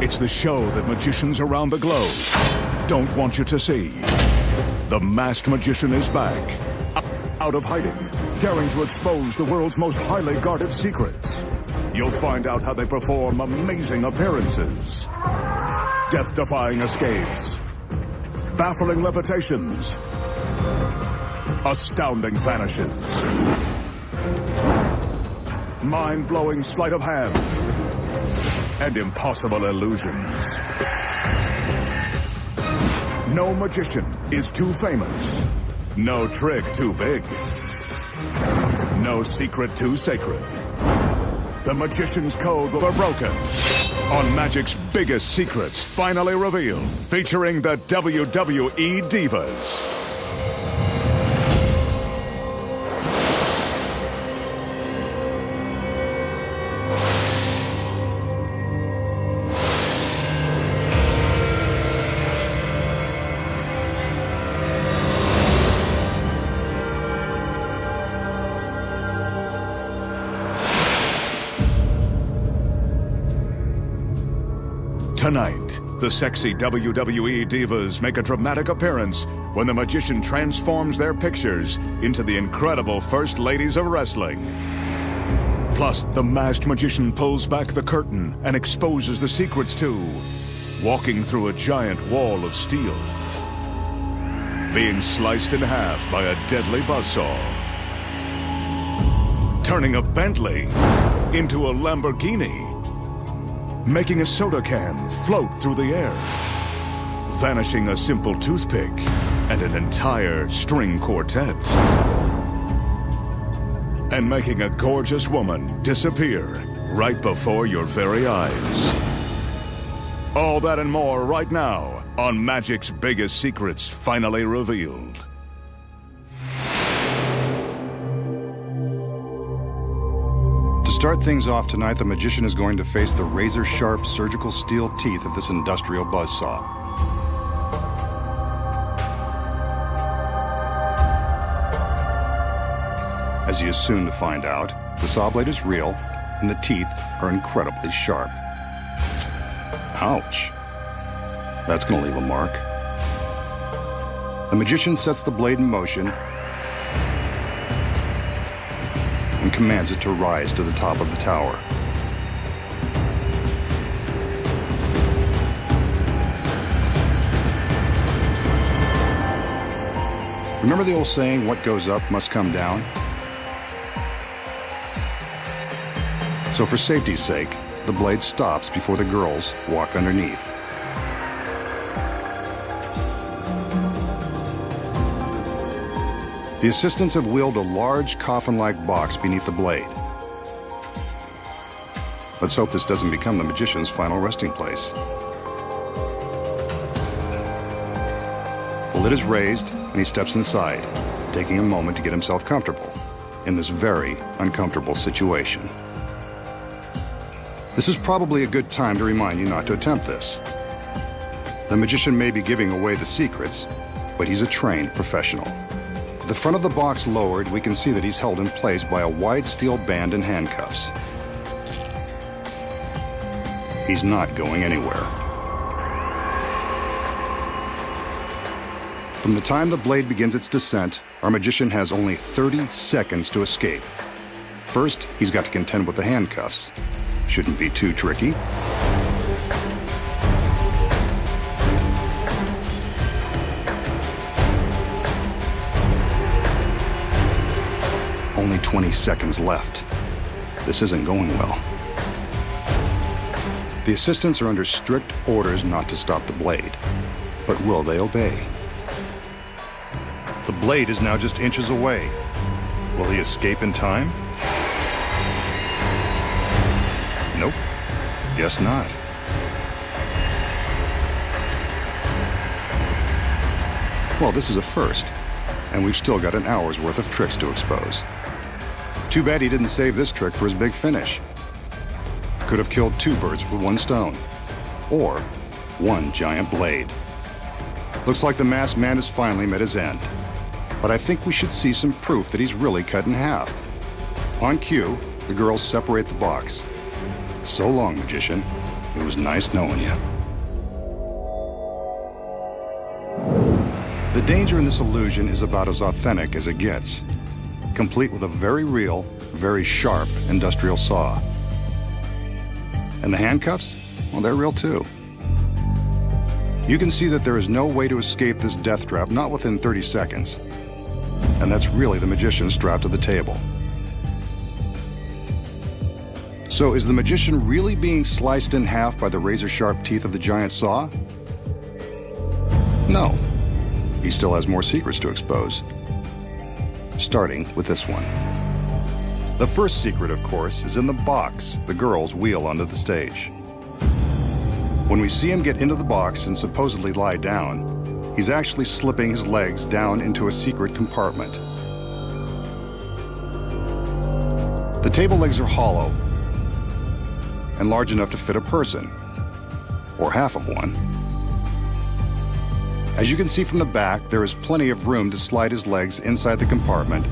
It's the show that magicians around the globe don't want you to see. The masked magician is back, out of hiding, daring to expose the world's most highly guarded secrets. You'll find out how they perform amazing appearances, death-defying escapes, baffling levitations, astounding vanishes, mind-blowing sleight of hand, and impossible illusions. No magician is too famous. No trick too big. No secret too sacred. The magician's code will be broken. On Magic's biggest secrets finally revealed, featuring the WWE Divas. Tonight, the sexy WWE Divas make a dramatic appearance when the magician transforms their pictures into the incredible First Ladies of Wrestling. Plus, the masked magician pulls back the curtain and exposes the secrets too, walking through a giant wall of steel, being sliced in half by a deadly buzzsaw, turning a Bentley into a Lamborghini, making a soda can float through the air, vanishing a simple toothpick and an entire string quartet, and making a gorgeous woman disappear right before your very eyes. All that and more right now on Magic's Biggest Secrets Finally Revealed. To start things off tonight, the magician is going to face the razor-sharp surgical steel teeth of this industrial buzzsaw. As he is soon to find out, the saw blade is real and the teeth are incredibly sharp. Ouch. That's going to leave a mark. The magician sets the blade in motion and commands it to rise to the top of the tower. Remember the old saying, what goes up must come down? So for safety's sake, the blade stops before the girls walk underneath. The assistants have wheeled a large coffin-like box beneath the blade. Let's hope this doesn't become the magician's final resting place. The lid is raised, and he steps inside, taking a moment to get himself comfortable in this very uncomfortable situation. This is probably a good time to remind you not to attempt this. The magician may be giving away the secrets, but he's a trained professional. The front of the box lowered, we can see that he's held in place by a wide steel band and handcuffs. He's not going anywhere. From the time the blade begins its descent, our magician has only 30 seconds to escape. First, he's got to contend with the handcuffs. Shouldn't be too tricky. Only 20 seconds left. This isn't going well. The assistants are under strict orders not to stop the blade. But will they obey? The blade is now just inches away. Will he escape in time? Nope. Guess not. Well, this is a first, and we've still got an hour's worth of tricks to expose. Too bad he didn't save this trick for his big finish. Could have killed two birds with one stone, or one giant blade. Looks like the masked man has finally met his end. But I think we should see some proof that he's really cut in half. On cue, the girls separate the box. So long, magician. It was nice knowing you. The danger in this illusion is about as authentic as it gets, complete with a very real, very sharp industrial saw. And the handcuffs? Well, they're real too. You can see that there is no way to escape this death trap, not within 30 seconds. And that's really the magician strapped to the table. So is the magician really being sliced in half by the razor-sharp teeth of the giant saw? No. He still has more secrets to expose. Starting with this one. The first secret, of course, is in the box the girls wheel onto the stage. When we see him get into the box and supposedly lie down, he's actually slipping his legs down into a secret compartment. The table legs are hollow and large enough to fit a person, or half of one. As you can see from the back, there is plenty of room to slide his legs inside the compartment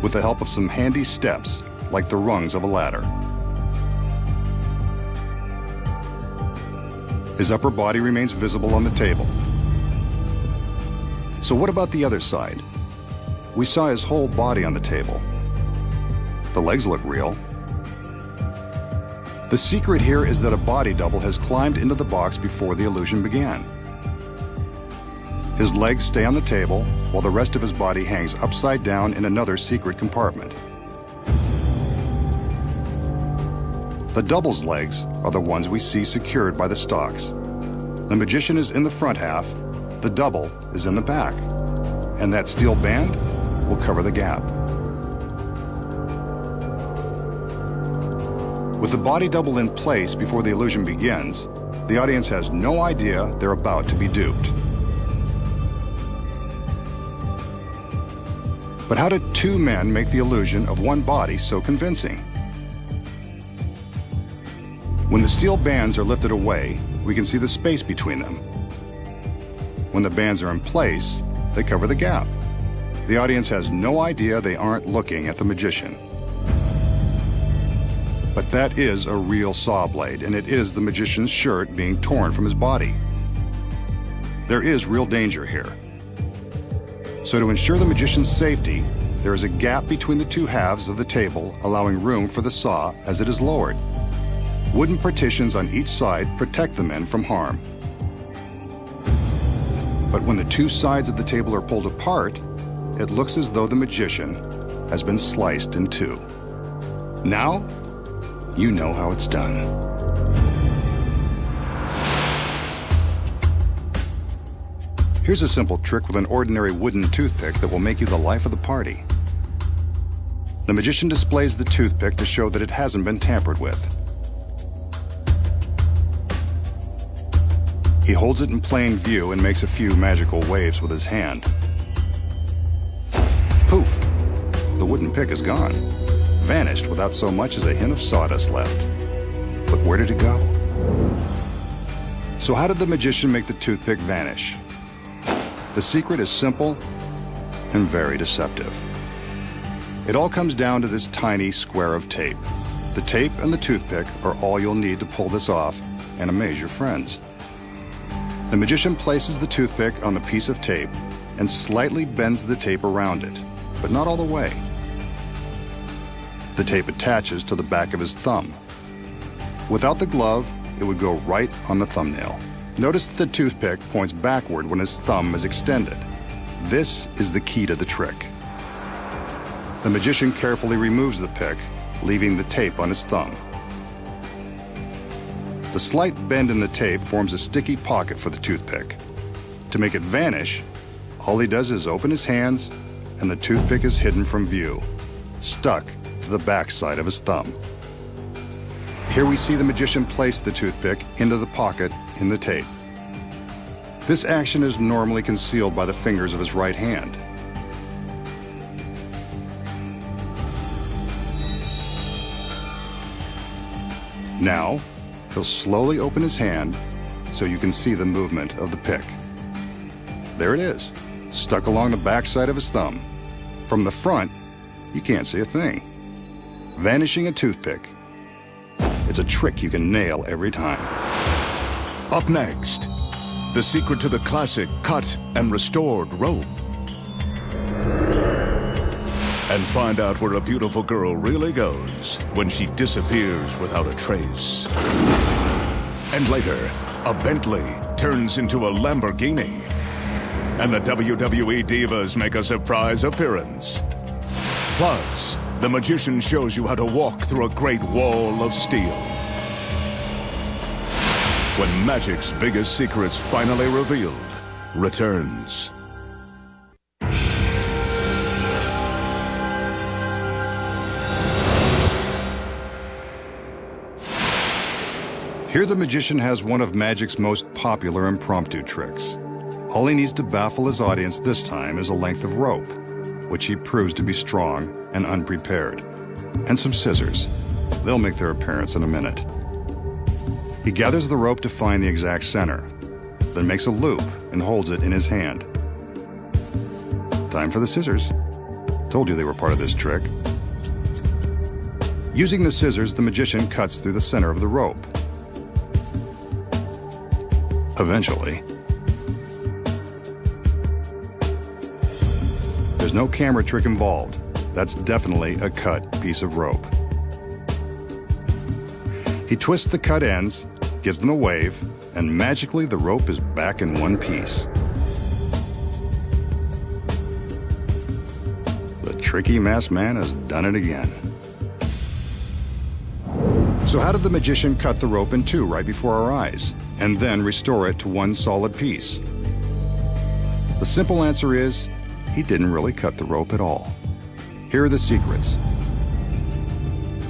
with the help of some handy steps, like the rungs of a ladder. His upper body remains visible on the table. So what about the other side? We saw his whole body on the table. The legs look real. The secret here is that a body double has climbed into the box before the illusion began. His legs stay on the table, while the rest of his body hangs upside down in another secret compartment. The double's legs are the ones we see secured by the stalks. The magician is in the front half, the double is in the back, and that steel band will cover the gap. With the body double in place before the illusion begins, the audience has no idea they're about to be duped. But how did two men make the illusion of one body so convincing? When the steel bands are lifted away, we can see the space between them. When the bands are in place, they cover the gap. The audience has no idea they aren't looking at the magician. But that is a real saw blade, and it is the magician's shirt being torn from his body. There is real danger here. So to ensure the magician's safety, there is a gap between the two halves of the table, allowing room for the saw as it is lowered. Wooden partitions on each side protect the men from harm. But when the two sides of the table are pulled apart, it looks as though the magician has been sliced in two. Now, you know how it's done. Here's a simple trick with an ordinary wooden toothpick that will make you the life of the party. The magician displays the toothpick to show that it hasn't been tampered with. He holds it in plain view and makes a few magical waves with his hand. Poof! The wooden pick is gone, vanished without so much as a hint of sawdust left. But where did it go? So how did the magician make the toothpick vanish? The secret is simple and very deceptive. It all comes down to this tiny square of tape. The tape and the toothpick are all you'll need to pull this off and amaze your friends. The magician places the toothpick on the piece of tape and slightly bends the tape around it, but not all the way. The tape attaches to the back of his thumb. Without the glove, it would go right on the thumbnail. Notice that the toothpick points backward when his thumb is extended. This is the key to the trick. The magician carefully removes the pick, leaving the tape on his thumb. The slight bend in the tape forms a sticky pocket for the toothpick. To make it vanish, all he does is open his hands, and the toothpick is hidden from view, stuck to the back side of his thumb. Here we see the magician place the toothpick into the pocket in the tape. This action is normally concealed by the fingers of his right hand. Now, he'll slowly open his hand so you can see the movement of the pick. There it is, stuck along the backside of his thumb. From the front, you can't see a thing. Vanishing a toothpick. It's a trick you can nail every time. Up next, the secret to the classic cut and restored rope. And find out where a beautiful girl really goes when she disappears without a trace. And later, a Bentley turns into a Lamborghini. And the WWE Divas make a surprise appearance. Plus, the magician shows you how to walk through a great wall of steel. When magic's biggest secrets finally revealed returns. Here the magician has one of magic's most popular impromptu tricks. All he needs to baffle his audience this time is a length of rope, which he proves to be strong and unprepared, and some scissors. They'll make their appearance in a minute. He gathers the rope to find the exact center, then makes a loop and holds it in his hand. Time for the scissors. Told you they were part of this trick. Using the scissors, the magician cuts through the center of the rope. Eventually. There's no camera trick involved. That's definitely a cut piece of rope. He twists the cut ends, gives them a wave, and magically the rope is back in one piece. The tricky masked man has done it again. So how did the magician cut the rope in two right before our eyes, and then restore it to one solid piece? The simple answer is, he didn't really cut the rope at all. Here are the secrets.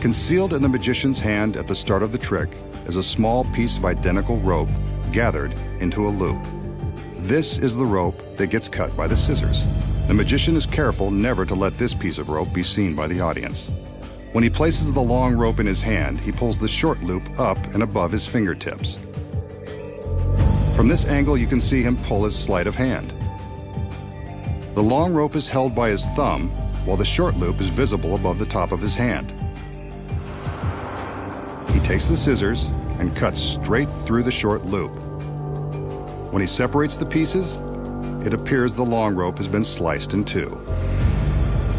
Concealed in the magician's hand at the start of the trick is a small piece of identical rope gathered into a loop. This is the rope that gets cut by the scissors. The magician is careful never to let this piece of rope be seen by the audience. When he places the long rope in his hand, he pulls the short loop up and above his fingertips. From this angle, you can see him pull his sleight of hand. The long rope is held by his thumb, while the short loop is visible above the top of his hand. He takes the scissors and cuts straight through the short loop. When he separates the pieces, it appears the long rope has been sliced in two.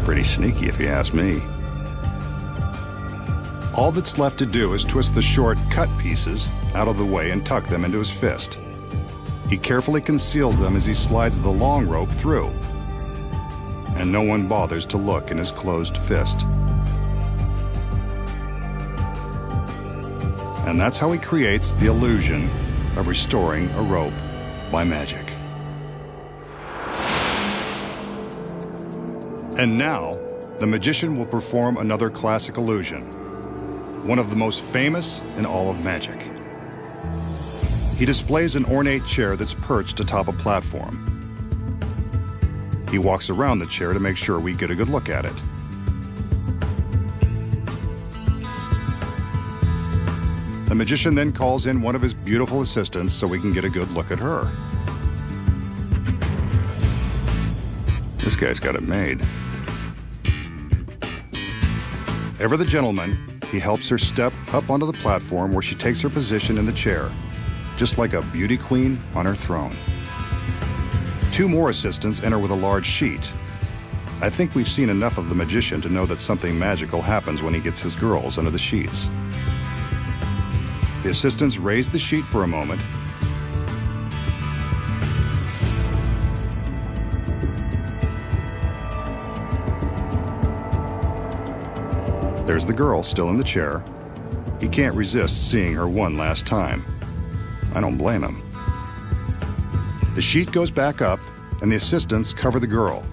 Pretty sneaky if you ask me. All that's left to do is twist the short cut pieces out of the way and tuck them into his fist. He carefully conceals them as he slides the long rope through, and no one bothers to look in his closed fist. And that's how he creates the illusion of restoring a rope by magic. And now, the magician will perform another classic illusion, one of the most famous in all of magic. He displays an ornate chair that's perched atop a platform. He walks around the chair to make sure we get a good look at it. The magician then calls in one of his beautiful assistants so we can get a good look at her. This guy's got it made. Ever the gentleman, he helps her step up onto the platform where she takes her position in the chair, just like a beauty queen on her throne. Two more assistants enter with a large sheet. I think we've seen enough of the magician to know that something magical happens when he gets his girls under the sheets. The assistants raise the sheet for a moment. There's the girl still in the chair. He can't resist seeing her one last time. I don't blame him. The sheet goes back up, and the assistants cover the girl.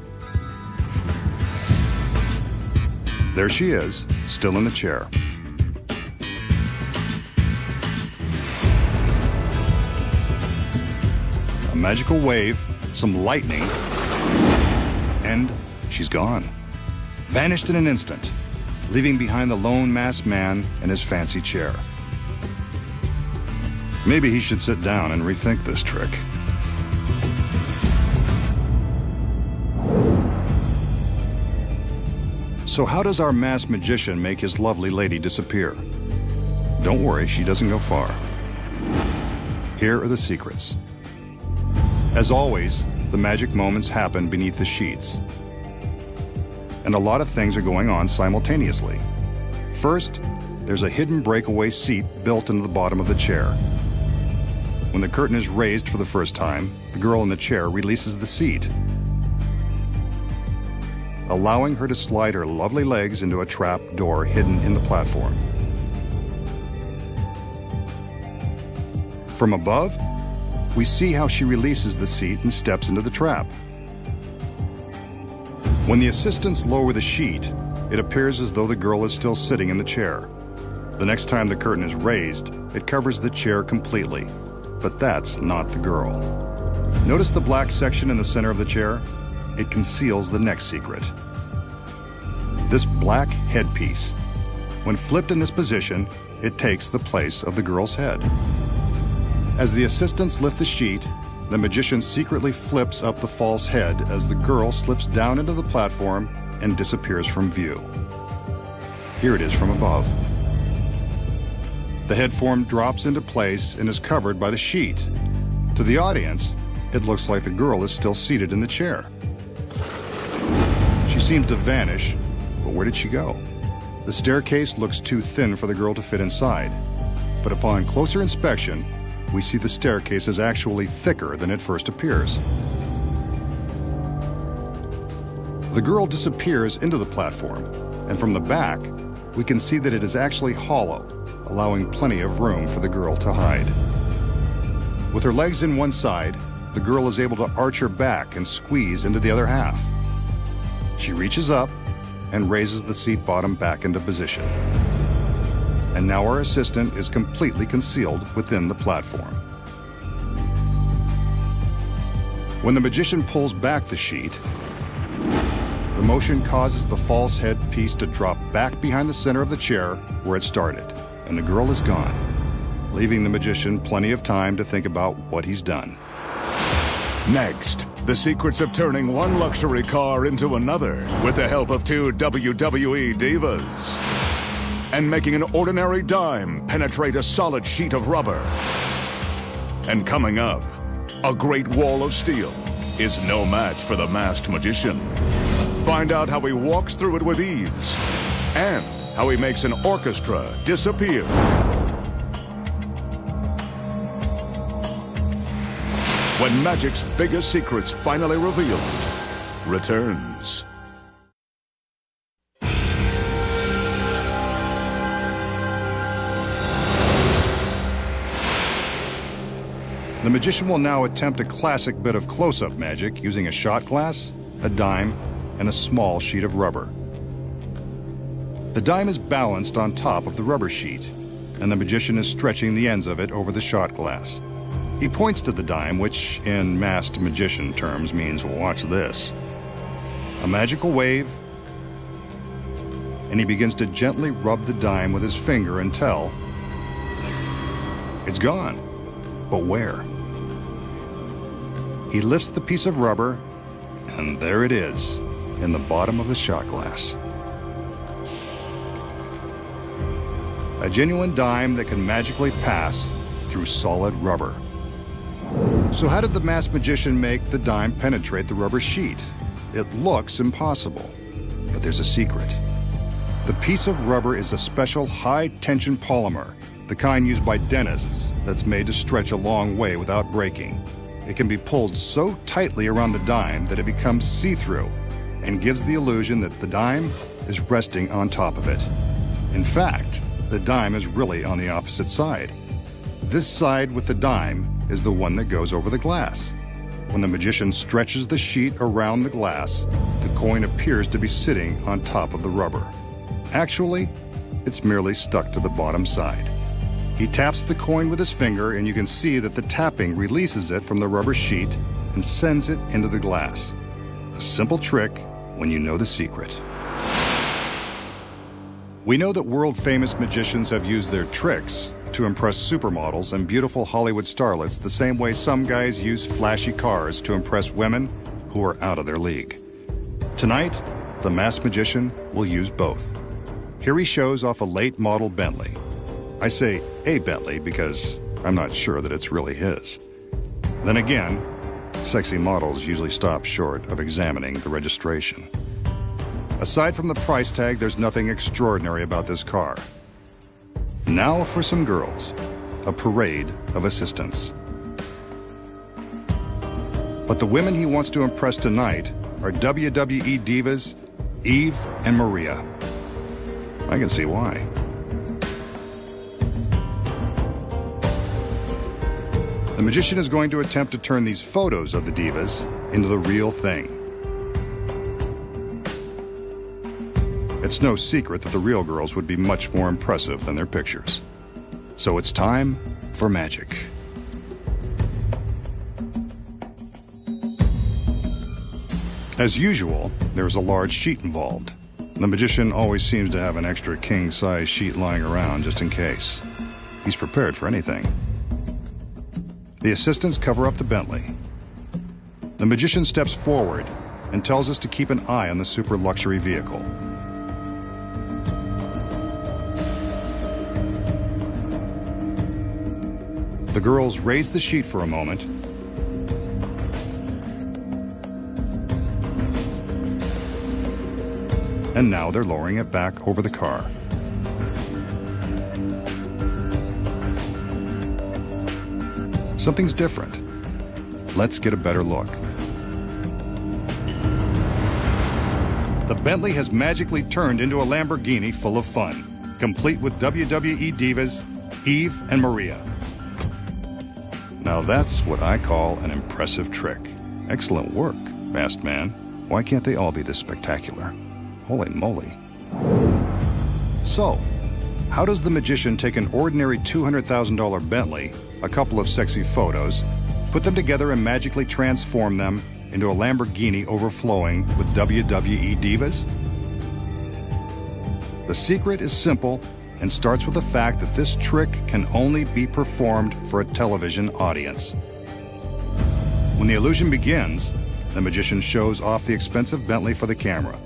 There she is, still in the chair. A magical wave, some lightning, and she's gone. Vanished in an instant, leaving behind the lone masked man and his fancy chair. Maybe he should sit down and rethink this trick. So how does our masked magician make his lovely lady disappear? Don't worry, she doesn't go far. Here are the secrets. As always, the magic moments happen beneath the sheets. And a lot of things are going on simultaneously. First, there's a hidden breakaway seat built into the bottom of the chair. When the curtain is raised for the first time, the girl in the chair releases the seat, allowing her to slide her lovely legs into a trap door hidden in the platform. From above, we see how she releases the seat and steps into the trap. When the assistants lower the sheet, it appears as though the girl is still sitting in the chair. The next time the curtain is raised, it covers the chair completely. But that's not the girl. Notice the black section in the center of the chair? It conceals the next secret. This black headpiece. When flipped in this position, it takes the place of the girl's head. As the assistants lift the sheet, the magician secretly flips up the false head as the girl slips down into the platform and disappears from view. Here it is from above. The head form drops into place and is covered by the sheet. To the audience, it looks like the girl is still seated in the chair. She seems to vanish, but where did she go? The staircase looks too thin for the girl to fit inside, but upon closer inspection, we see the staircase is actually thicker than it first appears. The girl disappears into the platform, and from the back, we can see that it is actually hollow, allowing plenty of room for the girl to hide. With her legs in one side, the girl is able to arch her back and squeeze into the other half. She reaches up and raises the seat bottom back into position. And now our assistant is completely concealed within the platform. When the magician pulls back the sheet, the motion causes the false head piece to drop back behind the center of the chair where it started, and the girl is gone, leaving the magician plenty of time to think about what he's done. Next, the secrets of turning one luxury car into another with the help of two WWE divas. And making an ordinary dime penetrate a solid sheet of rubber. And coming up, a great wall of steel is no match for the masked magician. Find out how he walks through it with ease and how he makes an orchestra disappear. When magic's biggest secrets finally revealed returns. The magician will now attempt a classic bit of close-up magic using a shot glass, a dime, and a small sheet of rubber. The dime is balanced on top of the rubber sheet, and the magician is stretching the ends of it over the shot glass. He points to the dime, which in masked magician terms means, watch this. A magical wave, and he begins to gently rub the dime with his finger until it's gone. But where? He lifts the piece of rubber, and there it is, in the bottom of the shot glass. A genuine dime that can magically pass through solid rubber. So how did the masked magician make the dime penetrate the rubber sheet? It looks impossible, but there's a secret. The piece of rubber is a special high-tension polymer, the kind used by dentists that's made to stretch a long way without breaking. It can be pulled so tightly around the dime that it becomes see-through and gives the illusion that the dime is resting on top of it. In fact, the dime is really on the opposite side. This side with the dime is the one that goes over the glass. When the magician stretches the sheet around the glass, the coin appears to be sitting on top of the rubber. Actually, it's merely stuck to the bottom side. He taps the coin with his finger, and you can see that the tapping releases it from the rubber sheet and sends it into the glass. A simple trick when you know the secret. We know that world-famous magicians have used their tricks to impress supermodels and beautiful Hollywood starlets the same way some guys use flashy cars to impress women who are out of their league. Tonight, the masked magician will use both. Here he shows off a late model Bentley. I say a Bentley because I'm not sure that it's really his. Then again, sexy models usually stop short of examining the registration. Aside from the price tag, there's nothing extraordinary about this car. Now for some girls, a parade of assistants. But the women he wants to impress tonight are WWE divas Eve and Maria. I can see why. The magician is going to attempt to turn these photos of the divas into the real thing. It's no secret that the real girls would be much more impressive than their pictures. So it's time for magic. As usual, there's a large sheet involved. The magician always seems to have an extra king-size sheet lying around just in case. He's prepared for anything. The assistants cover up the Bentley. The magician steps forward and tells us to keep an eye on the super luxury vehicle. The girls raise the sheet for a moment and now they're lowering it back over the car. Something's different. Let's get a better look. The Bentley has magically turned into a Lamborghini full of fun, complete with WWE divas Eve and Maria. Now that's what I call an impressive trick. Excellent work, masked man. Why can't they all be this spectacular? Holy moly. So, how does the magician take an ordinary $200,000 Bentley, a couple of sexy photos, put them together and magically transform them into a Lamborghini overflowing with WWE divas? The secret is simple and starts with the fact that this trick can only be performed for a television audience. When the illusion begins, the magician shows off the expensive Bentley for the camera.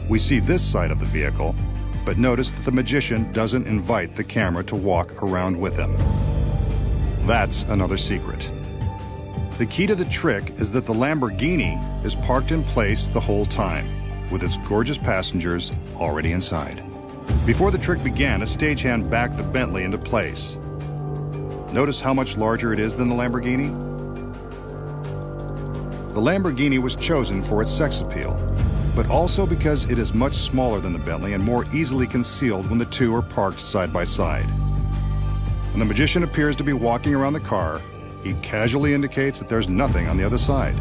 We see this side of the vehicle, but notice that the magician doesn't invite the camera to walk around with him. That's another secret. The key to the trick is that the Lamborghini is parked in place the whole time, with its gorgeous passengers already inside. Before the trick began, a stagehand backed the Bentley into place. Notice how much larger it is than the Lamborghini? The Lamborghini was chosen for its sex appeal, but also because it is much smaller than the Bentley and more easily concealed when the two are parked side by side. When the magician appears to be walking around the car, he casually indicates that there's nothing on the other side.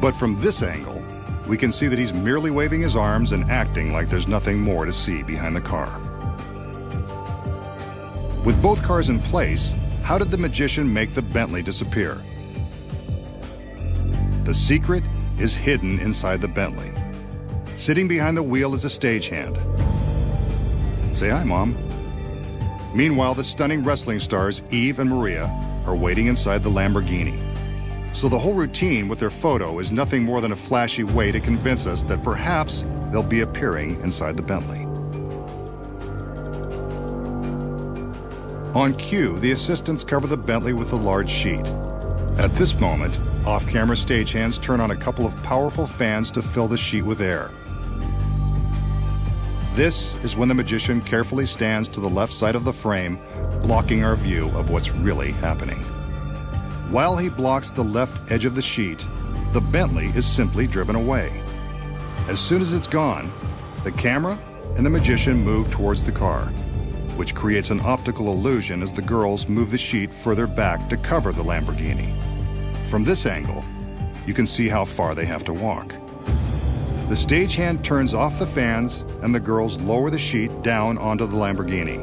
But from this angle, we can see that he's merely waving his arms and acting like there's nothing more to see behind the car. With both cars in place, how did the magician make the Bentley disappear? The secret is hidden inside the Bentley. Sitting behind the wheel is a stagehand. Say hi, Mom. Meanwhile, the stunning wrestling stars Eve and Maria are waiting inside the Lamborghini. So the whole routine with their photo is nothing more than a flashy way to convince us that perhaps they'll be appearing inside the Bentley. On cue, the assistants cover the Bentley with a large sheet. At this moment, off-camera stagehands turn on a couple of powerful fans to fill the sheet with air. This is when the magician carefully stands to the left side of the frame, blocking our view of what's really happening. While he blocks the left edge of the sheet, the Bentley is simply driven away. As soon as it's gone, the camera and the magician move towards the car, which creates an optical illusion as the girls move the sheet further back to cover the Lamborghini. From this angle, you can see how far they have to walk. The stagehand turns off the fans and the girls lower the sheet down onto the Lamborghini.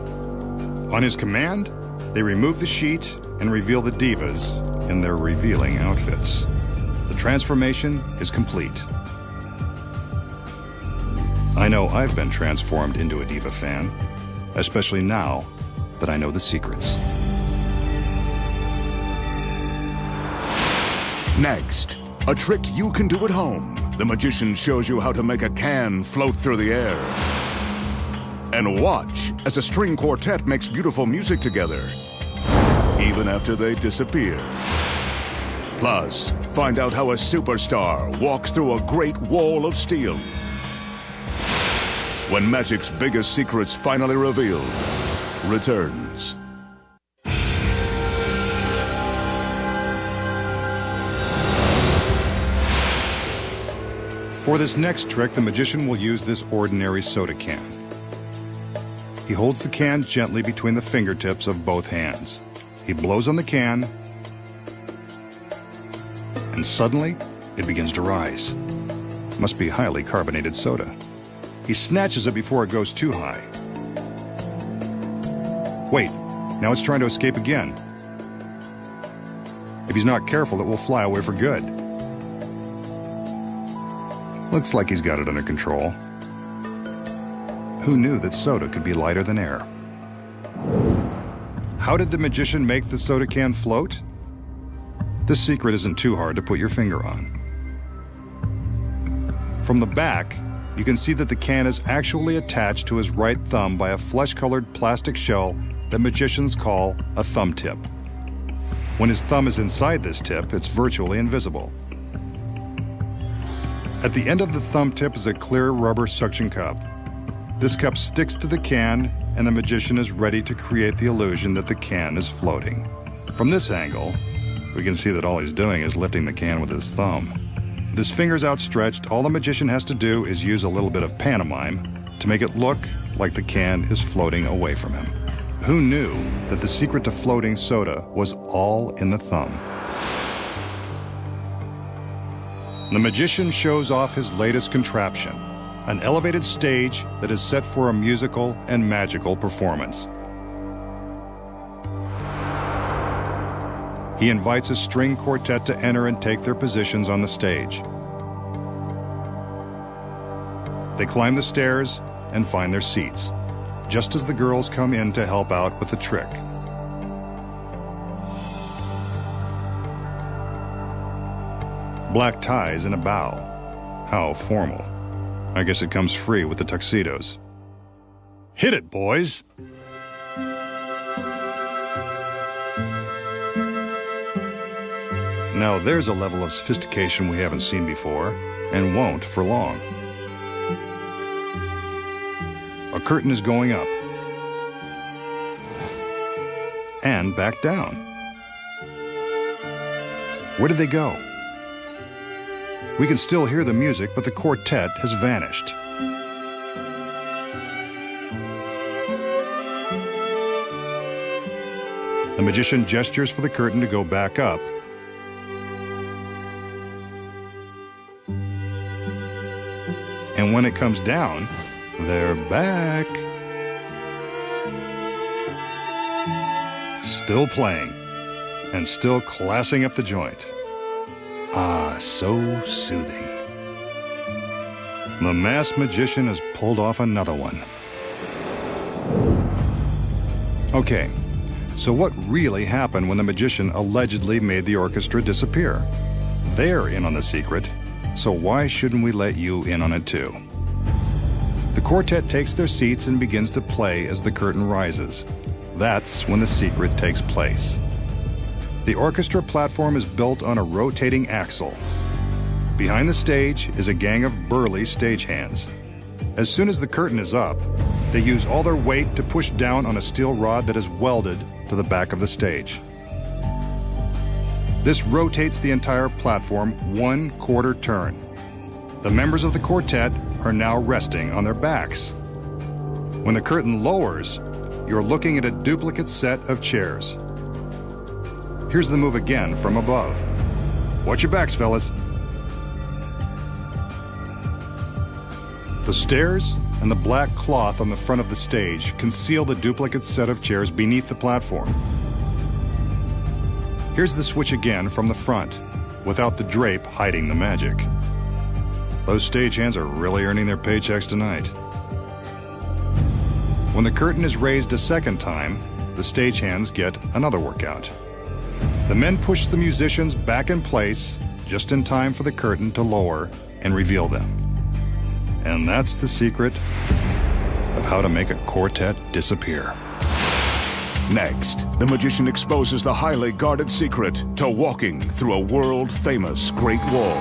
On his command, they remove the sheet and reveal the divas in their revealing outfits. The transformation is complete. I know I've been transformed into a diva fan, especially now that I know the secrets. Next, a trick you can do at home. The magician shows you how to make a can float through the air. And watch as a string quartet makes beautiful music together, even after they disappear. Plus, find out how a superstar walks through a great wall of steel. When magic's biggest secrets finally revealed returns. For this next trick, the magician will use this ordinary soda can. He holds the can gently between the fingertips of both hands. He blows on the can, and suddenly, it begins to rise. Must be highly carbonated soda. He snatches it before it goes too high. Wait, now it's trying to escape again. If he's not careful, it will fly away for good. Looks like he's got it under control. Who knew that soda could be lighter than air? How did the magician make the soda can float? This secret isn't too hard to put your finger on. From the back, you can see that the can is actually attached to his right thumb by a flesh-colored plastic shell that magicians call a thumb tip. When his thumb is inside this tip, it's virtually invisible. At the end of the thumb tip is a clear rubber suction cup. This cup sticks to the can, and the magician is ready to create the illusion that the can is floating. From this angle, we can see that all he's doing is lifting the can with his thumb. With his fingers outstretched, all the magician has to do is use a little bit of pantomime to make it look like the can is floating away from him. Who knew that the secret to floating soda was all in the thumb? The magician shows off his latest contraption, an elevated stage that is set for a musical and magical performance. He invites a string quartet to enter and take their positions on the stage. They climb the stairs and find their seats, just as the girls come in to help out with the trick. Black ties and a bow. How formal. I guess it comes free with the tuxedos. Hit it, boys! Now there's a level of sophistication we haven't seen before, and won't for long. A curtain is going up. And back down. Where did they go? We can still hear the music, but the quartet has vanished. The magician gestures for the curtain to go back up. And when it comes down, they're back. Still playing, and still classing up the joint. Ah, so soothing. The masked magician has pulled off another one. Okay, so what really happened when the magician allegedly made the orchestra disappear? They're in on the secret, so why shouldn't we let you in on it too? The quartet takes their seats and begins to play as the curtain rises. That's when the secret takes place. The orchestra platform is built on a rotating axle. Behind the stage is a gang of burly stagehands. As soon as the curtain is up, they use all their weight to push down on a steel rod that is welded to the back of the stage. This rotates the entire platform 1/4 turn. The members of the quartet are now resting on their backs. When the curtain lowers, you're looking at a duplicate set of chairs. Here's the move again from above. Watch your backs, fellas. The stairs and the black cloth on the front of the stage conceal the duplicate set of chairs beneath the platform. Here's the switch again from the front, without the drape hiding the magic. Those stagehands are really earning their paychecks tonight. When the curtain is raised a second time, the stagehands get another workout. The men push the musicians back in place just in time for the curtain to lower and reveal them. And that's the secret of how to make a quartet disappear. Next, the magician exposes the highly guarded secret to walking through a world-famous Great Wall.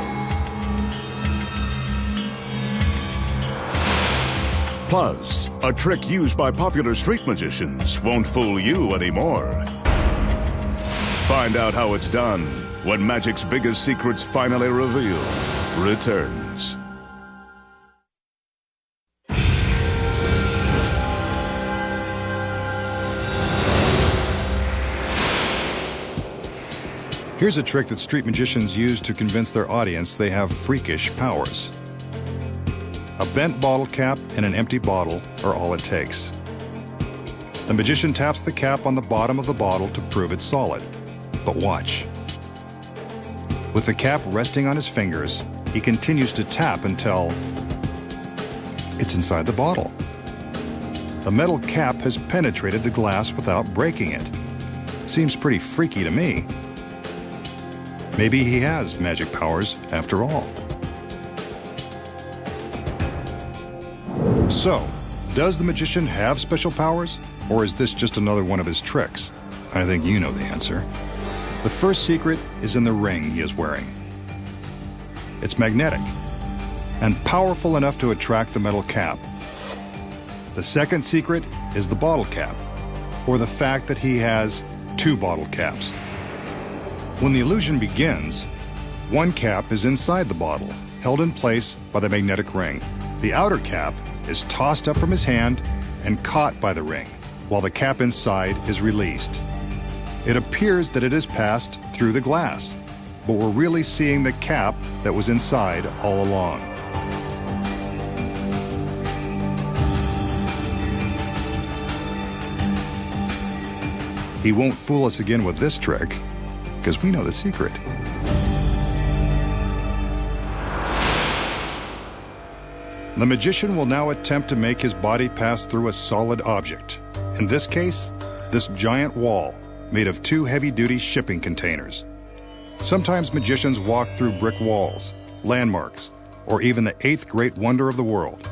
Plus, a trick used by popular street magicians won't fool you anymore. Find out how it's done when magic's biggest secrets finally revealed returns. Here's a trick that street magicians use to convince their audience they have freakish powers. A bent bottle cap and an empty bottle are all it takes. The magician taps the cap on the bottom of the bottle to prove it's solid. But watch. With the cap resting on his fingers, he continues to tap until it's inside the bottle. The metal cap has penetrated the glass without breaking it. Seems pretty freaky to me. Maybe he has magic powers after all. So, does the magician have special powers, or is this just another one of his tricks? I think you know the answer. The first secret is in the ring he is wearing. It's magnetic and powerful enough to attract the metal cap. The second secret is the bottle cap, or the fact that he has two bottle caps. When the illusion begins, one cap is inside the bottle, held in place by the magnetic ring. The outer cap is tossed up from his hand and caught by the ring, while the cap inside is released. It appears that it has passed through the glass, but we're really seeing the cap that was inside all along. He won't fool us again with this trick, because we know the secret. The magician will now attempt to make his body pass through a solid object. In this case, this giant wall made of two heavy-duty shipping containers. Sometimes magicians walk through brick walls, landmarks, or even the eighth great wonder of the world.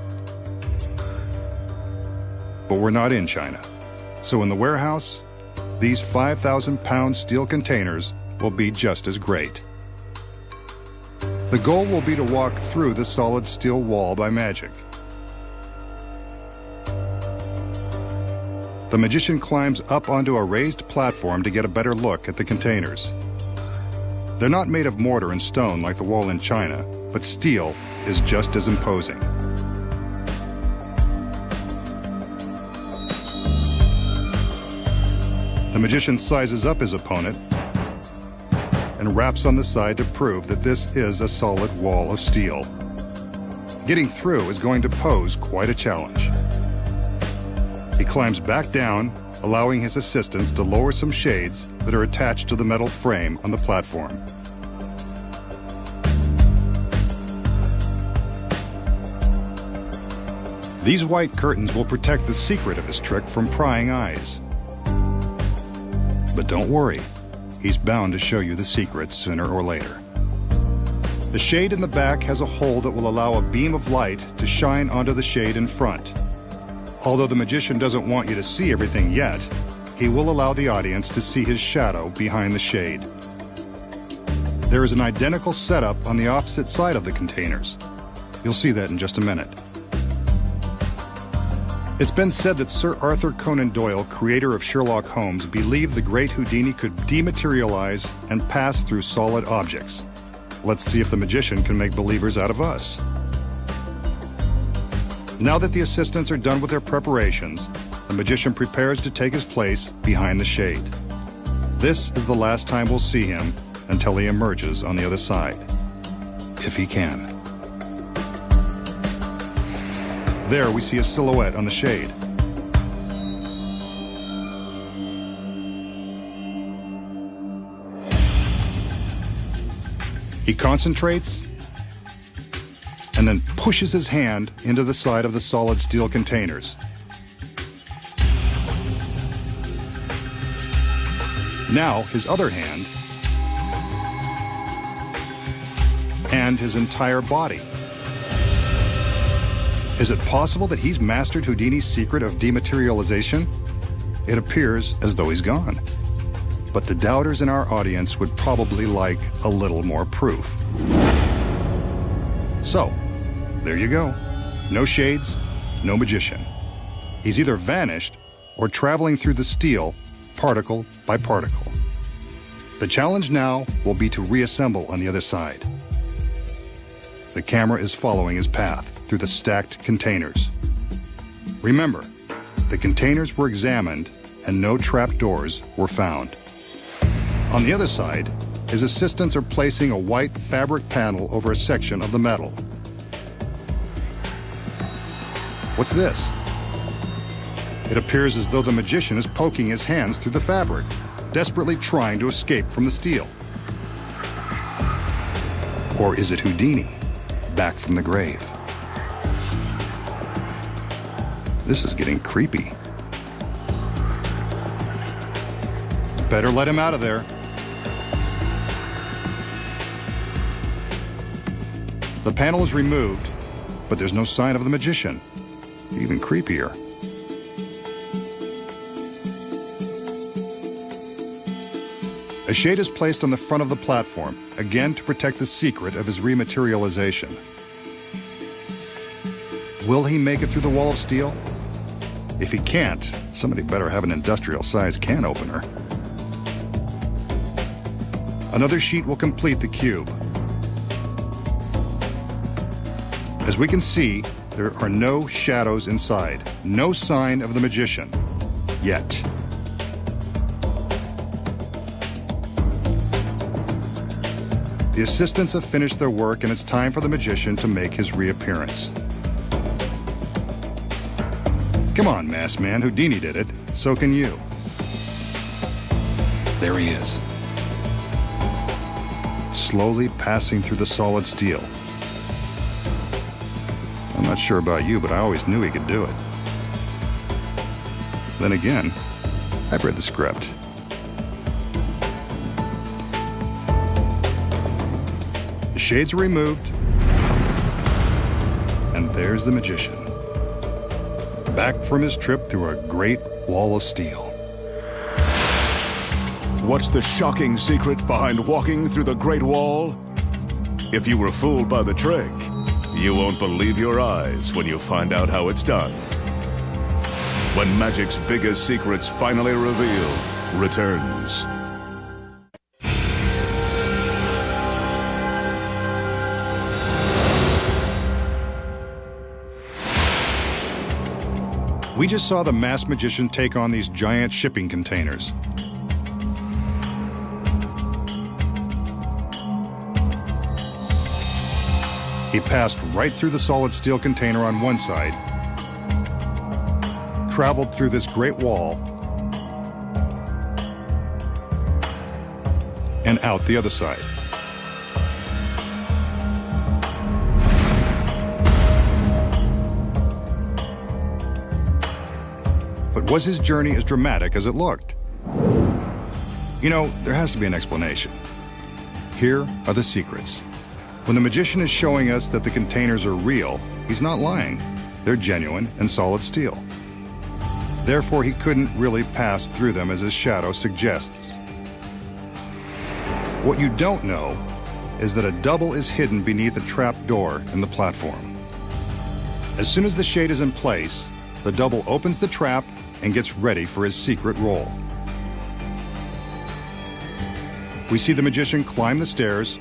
But we're not in China. So in the warehouse, these 5,000-pound steel containers will be just as great. The goal will be to walk through the solid steel wall by magic. The magician climbs up onto a raised platform to get a better look at the containers. They're not made of mortar and stone like the wall in China, but steel is just as imposing. The magician sizes up his opponent and raps on the side to prove that this is a solid wall of steel. Getting through is going to pose quite a challenge. He climbs back down, allowing his assistants to lower some shades that are attached to the metal frame on the platform. These white curtains will protect the secret of his trick from prying eyes. But don't worry, he's bound to show you the secret sooner or later. The shade in the back has a hole that will allow a beam of light to shine onto the shade in front. Although the magician doesn't want you to see everything yet, he will allow the audience to see his shadow behind the shade. There is an identical setup on the opposite side of the containers. You'll see that in just a minute. It's been said that Sir Arthur Conan Doyle, creator of Sherlock Holmes, believed the great Houdini could dematerialize and pass through solid objects. Let's see if the magician can make believers out of us. Now that the assistants are done with their preparations, the magician prepares to take his place behind the shade. This is the last time we'll see him until he emerges on the other side, if he can. There we see a silhouette on the shade. He concentrates and then pushes his hand into the side of the solid steel containers. Now his other hand and his entire body. Is it possible that he's mastered Houdini's secret of dematerialization? It appears as though he's gone. But the doubters in our audience would probably like a little more proof. So, there you go. No shades, no magician. He's either vanished or traveling through the steel, particle by particle. The challenge now will be to reassemble on the other side. The camera is following his path through the stacked containers. Remember, the containers were examined and no trapdoors were found. On the other side, his assistants are placing a white fabric panel over a section of the metal. What's this? It appears as though the magician is poking his hands through the fabric, desperately trying to escape from the steel. Or is it Houdini, back from the grave? This is getting creepy. Better let him out of there. The panel is removed, but there's no sign of the magician. Even creepier. A shade is placed on the front of the platform, again to protect the secret of his rematerialization. Will he make it through the wall of steel? If he can't, somebody better have an industrial-sized can opener. Another sheet will complete the cube. As we can see, there are no shadows inside, no sign of the magician, yet. The assistants have finished their work and it's time for the magician to make his reappearance. Come on, masked man, Houdini did it, so can you. There he is. Slowly passing through the solid steel. I'm not sure about you, but I always knew he could do it. Then again, I've read the script. The shades are removed, and there's the magician, back from his trip through a great wall of steel. What's the shocking secret behind walking through the Great Wall? If you were fooled by the trick, you won't believe your eyes when you find out how it's done. When magic's biggest secrets finally revealed returns. We just saw the masked magician take on these giant shipping containers. He passed right through the solid steel container on one side, traveled through this great wall, and out the other side. But was his journey as dramatic as it looked? You know, there has to be an explanation. Here are the secrets. When the magician is showing us that the containers are real, he's not lying. They're genuine and solid steel. Therefore, he couldn't really pass through them as his shadow suggests. What you don't know is that a double is hidden beneath a trap door in the platform. As soon as the shade is in place, the double opens the trap and gets ready for his secret roll. We see the magician climb the stairs.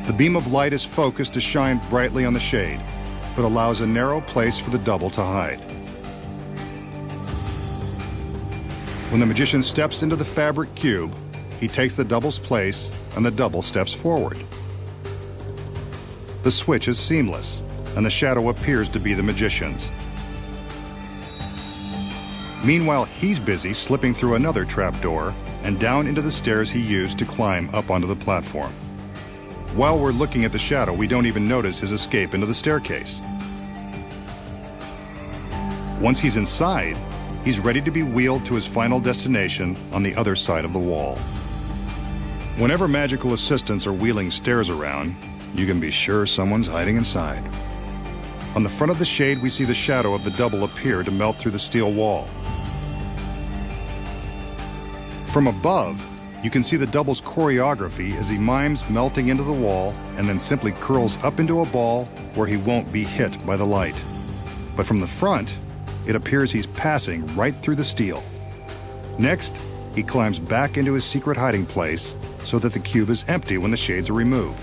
The beam of light is focused to shine brightly on the shade, but allows a narrow place for the double to hide. When the magician steps into the fabric cube, he takes the double's place and the double steps forward. The switch is seamless, and the shadow appears to be the magician's. Meanwhile, he's busy slipping through another trapdoor and down into the stairs he used to climb up onto the platform. While we're looking at the shadow, we don't even notice his escape into the staircase. Once he's inside, he's ready to be wheeled to his final destination on the other side of the wall. Whenever magical assistants are wheeling stairs around, you can be sure someone's hiding inside. On the front of the shade, we see the shadow of the double appear to melt through the steel wall. From above, you can see the double's choreography as he mimes melting into the wall and then simply curls up into a ball where he won't be hit by the light. But from the front, it appears he's passing right through the steel. Next, he climbs back into his secret hiding place so that the cube is empty when the shades are removed.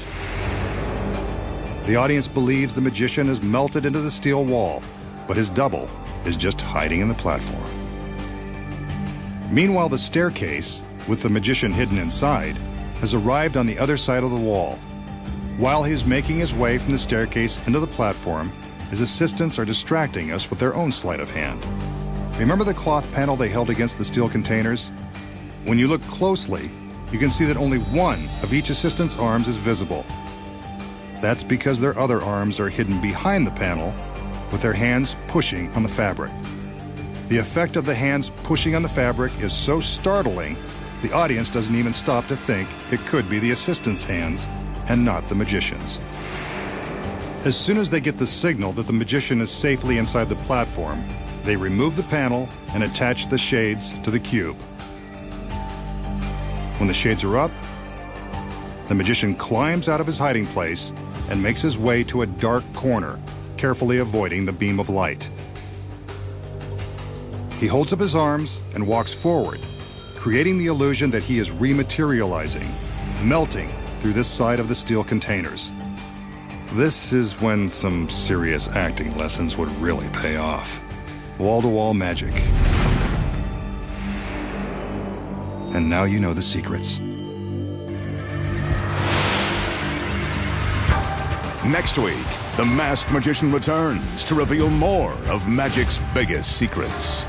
The audience believes the magician has melted into the steel wall, but his double is just hiding in the platform. Meanwhile, the staircase, with the magician hidden inside, has arrived on the other side of the wall. While he's making his way from the staircase into the platform, his assistants are distracting us with their own sleight of hand. Remember the cloth panel they held against the steel containers? When you look closely, you can see that only one of each assistant's arms is visible. That's because their other arms are hidden behind the panel, with their hands pushing on the fabric. The effect of the hands pushing on the fabric is so startling, the audience doesn't even stop to think it could be the assistant's hands and not the magician's. As soon as they get the signal that the magician is safely inside the platform, they remove the panel and attach the shades to the cube. When the shades are up, the magician climbs out of his hiding place and makes his way to a dark corner, carefully avoiding the beam of light. He holds up his arms and walks forward, creating the illusion that he is rematerializing, melting through this side of the steel containers. This is when some serious acting lessons would really pay off. Wall-to-wall magic. And now you know the secrets. Next week, the masked magician returns to reveal more of magic's biggest secrets.